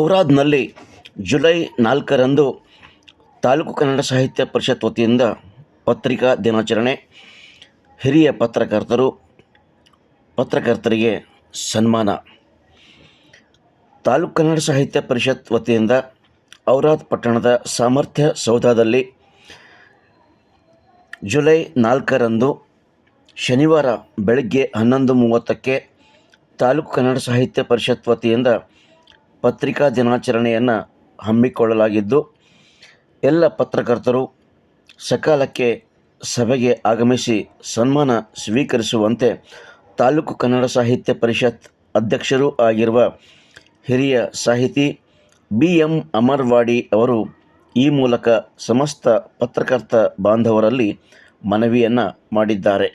ಔರಾದ್ನಲ್ಲಿ July 4ರಂದು taluk Kannada Sahitya Parishat ವತಿಯಿಂದ ಪತ್ರಿಕಾ ದಿನಾಚರಣೆ. ಹಿರಿಯ ಪತ್ರಕರ್ತರಿಗೆ ಸನ್ಮಾನ. ತಾಲೂಕು ಕನ್ನಡ ಸಾಹಿತ್ಯ ಪರಿಷತ್ ವತಿಯಿಂದ ಔರಾದ್ ಪಟ್ಟಣದ ಸಾಮರ್ಥ್ಯ ಸೌಧದಲ್ಲಿ ಜುಲೈ 4ರಂದು ಶನಿವಾರ ಬೆಳಗ್ಗೆ 11:30ಕ್ಕೆ ತಾಲೂಕು ಕನ್ನಡ ಸಾಹಿತ್ಯ ಪರಿಷತ್ ವತಿಯಿಂದ ಪತ್ರಿಕಾ ದಿನಾಚರಣೆಯನ್ನು ಹಮ್ಮಿಕೊಳ್ಳಲಾಗಿದ್ದು, ಎಲ್ಲ ಪತ್ರಕರ್ತರು ಸಕಾಲಕ್ಕೆ ಸಭೆಗೆ ಆಗಮಿಸಿ ಸನ್ಮಾನ ಸ್ವೀಕರಿಸುವಂತೆ ತಾಲೂಕು ಕನ್ನಡ ಸಾಹಿತ್ಯ ಪರಿಷತ್ ಅಧ್ಯಕ್ಷರೂ ಆಗಿರುವ ಹಿರಿಯ ಸಾಹಿತಿ BM ಅಮರ್ವಾಡಿ ಅವರು ಈ ಮೂಲಕ ಸಮಸ್ತ ಪತ್ರಕರ್ತ ಬಾಂಧವರಲ್ಲಿ ಮನವಿಯನ್ನು ಮಾಡಿದ್ದಾರೆ.